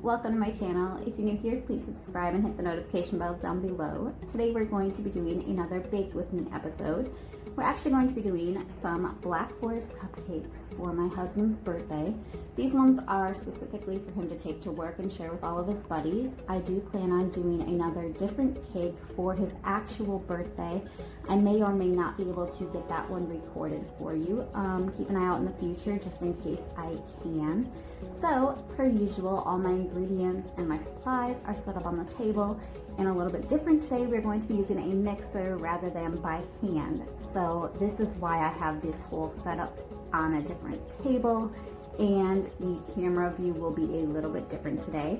welcome to my channel. If you're new here, please subscribe and hit the notification bell down below. Today we're going to be doing another Bake With Me episode. We're actually going to be doing some Black Forest Cupcakes for my husband's birthday. These ones are specifically for him to take to work and share with all of his buddies. I do plan on doing another different cake for his actual birthday. I may or may not be able to get that one recorded for you. Keep an eye out in the future just in case I can. So, per usual, all my ingredients and my supplies are set up on the table. And a little bit different today, we're going to be using a mixer rather than by hand. So this is why I have this whole setup on a different table, and the camera view will be a little bit different today.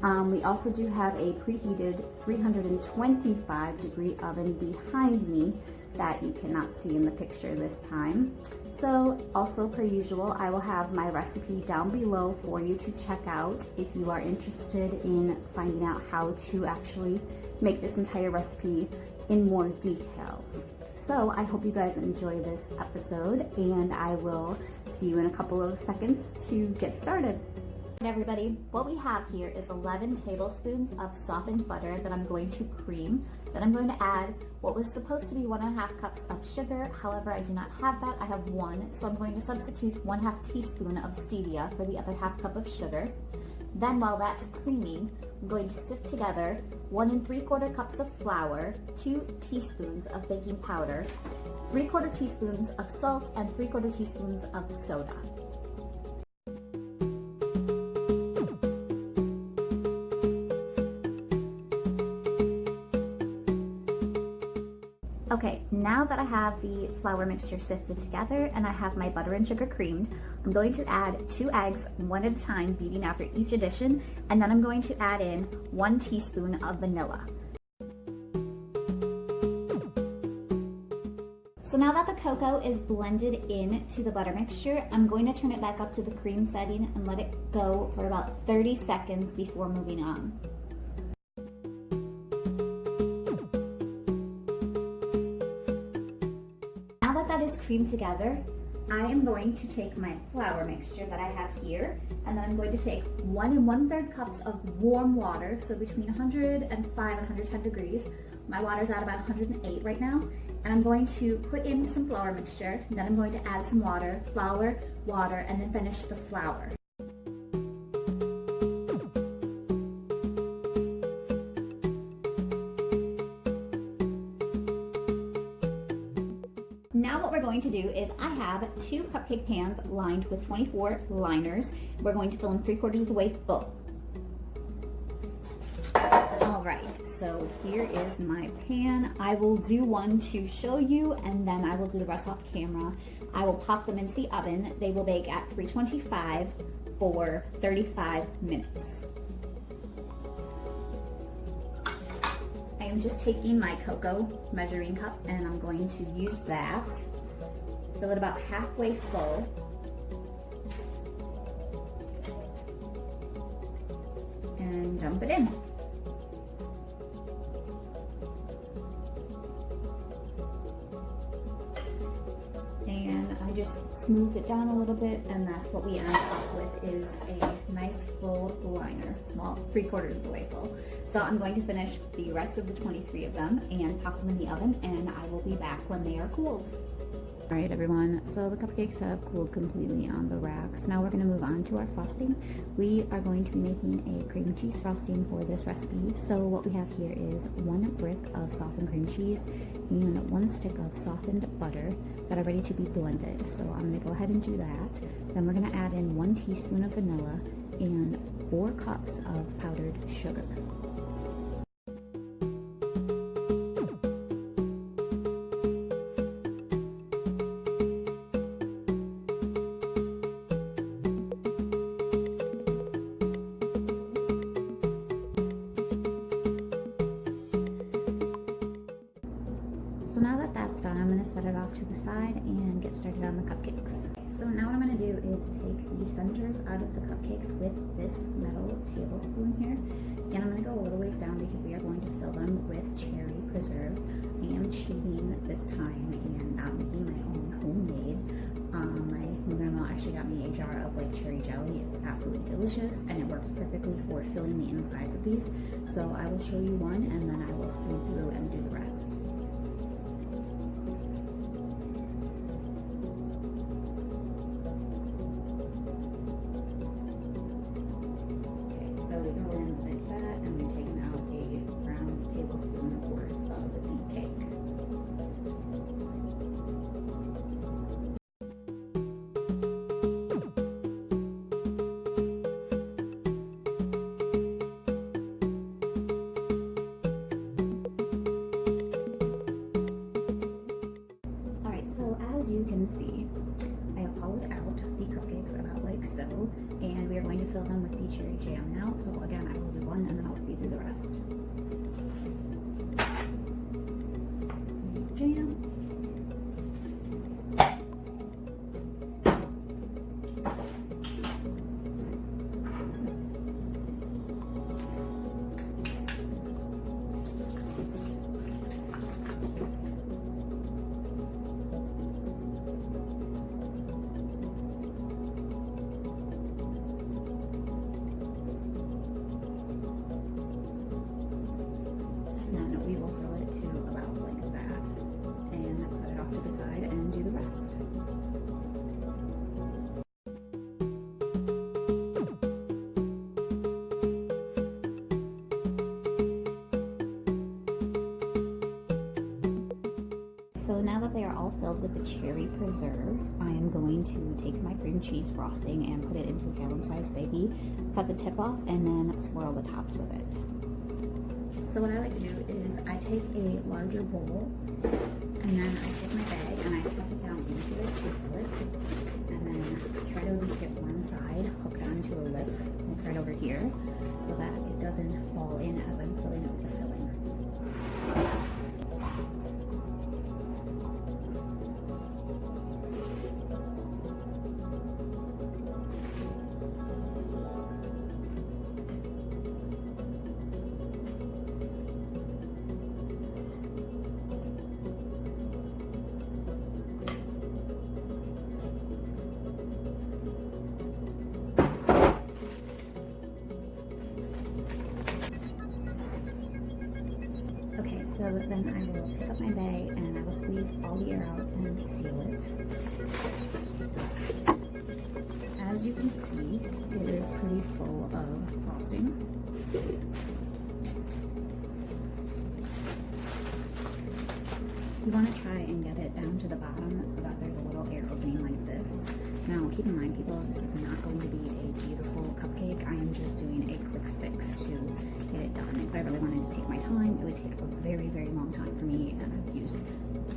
We also do have a preheated 325-degree oven behind me that you cannot see in the picture this time. So also per usual, I will have my recipe down below for you to check out if you are interested in finding out how to actually make this entire recipe in more details. So I hope you guys enjoy this episode, and I will see you in a couple of seconds to get started. Everybody, what we have here is 11 tablespoons of softened butter that I'm going to cream. Then I'm going to add what was supposed to be 1.5 cups of sugar. However, I do not have that. I have 1, so I'm going to substitute 1/2 teaspoon of stevia for the other 1/2 cup of sugar. Then while that's creaming, I'm going to sift together 1 3/4 cups of flour, 2 teaspoons of baking powder, 3/4 teaspoons of salt, and 3/4 teaspoons of soda. Okay, now that I have the flour mixture sifted together and I have my butter and sugar creamed, I'm going to add 2 eggs, one at a time, beating after each addition, and then I'm going to add in 1 teaspoon of vanilla. So now that the cocoa is blended into the butter mixture, I'm going to turn it back up to the cream setting and let it go for about 30 seconds before moving on. That is creamed together, I am going to take my flour mixture that I have here, and then I'm going to take 1 1/3 cups of warm water, so between 105 and 110 degrees. My water's at about 108 right now, and I'm going to put in some flour mixture, then I'm going to add some water, flour, water, and then finish the flour. Now what we're going to do is I have 2 cupcake pans lined with 24 liners. We're going to fill them 3/4 of the way full. All right, so here is my pan. I will do one to show you, and then I will do the rest off camera. I will pop them into the oven. They will bake at 325 for 35 minutes. I am just taking my cocoa measuring cup and I'm going to use that. Fill it about halfway full. And dump it in. And I just smooth it down a little bit, and that's what we end up with is a nice full liner, well, 3/4 of the way full. So I'm going to finish the rest of the 23 of them and pop them in the oven, and I will be back when they are cooled. All right, everyone, so the cupcakes have cooled completely on the racks. Now we're going to move on to our frosting. We are going to be making a cream cheese frosting for this recipe. So what we have here is 1 brick of softened cream cheese and 1 stick of softened butter that are ready to be blended. So I'm going to go ahead and do that. Then we're going to add in 1 teaspoon of vanilla and 4 cups of powdered sugar. So now that that's done, I'm going to set it off to the side and get started on the cupcakes. So now what I'm going to do is take the centers out of the cupcakes with this metal tablespoon here, and I'm going to go a little ways down because we are going to fill them with cherry preserves. I am cheating this time and not making my own homemade. My mother-in-law actually got me a jar of like cherry jelly. It's absolutely delicious and it works perfectly for filling the insides of these. So I will show you one and then I will speed through and do the rest. Okay, so we go in like that and we're taking out a round tablespoon worth of the cake. So as you can see, I have hollowed out the cupcakes about like so, and we are going to fill them with the cherry jam now. So again, I will do one and then I'll speed through the rest. Jam. Then we will fill it to about like that and set it off to the side and do the rest. So now that they are all filled with the cherry preserves, I am going to take my cream cheese frosting and put it into a gallon-sized baggie, cut the tip off, and then swirl the tops with it. So what I like to do is I take a larger bowl and then I take my bag and I stuff it down into it to fill it, and then try to at least get one side hooked onto a lip, like right over here, so that it doesn't fall in as I'm filling it with the filling. Okay, so then I will pick up my bag and I will squeeze all the air out and seal it. As you can see, it is pretty full of frosting. You want to try and get it down to the bottom so that there's a little air opening like this. Now, keep in mind, people, this is not going to be a beautiful cupcake. I am just doing a quick fix to get it done. If I really wanted to take my time, it would take a very, very long time for me, and I've used,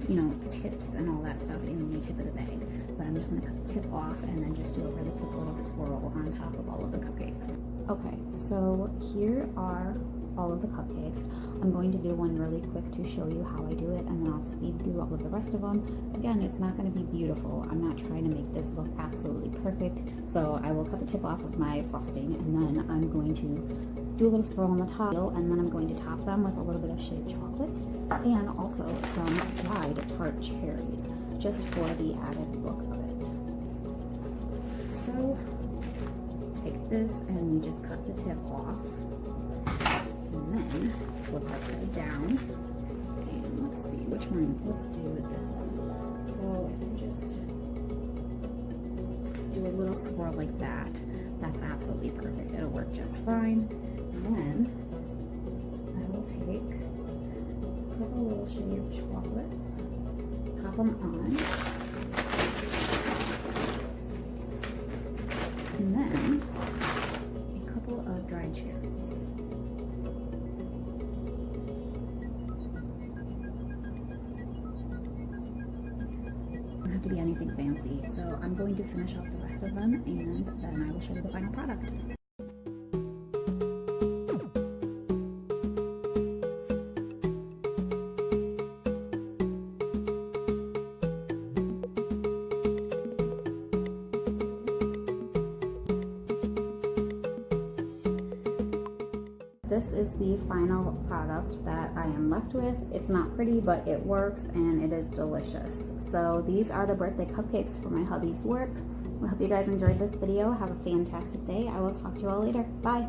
you know, tips and all that stuff in the tip of the bag. But I'm just going to cut the tip off and then just do a really quick little swirl on top of all of the cupcakes. Okay, so here are all of the cupcakes. I'm going to do one really quick to show you how I do it, and then I'll speed through all of the rest of them. Again, it's not going to be beautiful. I'm not trying to make this look absolutely perfect. So I will cut the tip off of my frosting, and then I'm going to do a little swirl on the top, and then I'm going to top them with a little bit of shaved chocolate and also some dried tart cherries, just for the added look of it. So take this and we just cut the tip off, and then flip upside down, and let's see which one, let's do this one. So if you just do a little swirl like that, that's absolutely perfect. It'll work just fine. And then I will take a couple little shaved chocolates, pop them on, and then a couple of dried cherries. Doesn't have to be anything fancy, so I'm going to finish off the rest of them, and then I will show you the final product. This is the final product that I am left with. It's not pretty, but it works and it is delicious. So these are the birthday cupcakes for my hubby's work. I hope you guys enjoyed this video. Have a fantastic day. I will talk to you all later. Bye.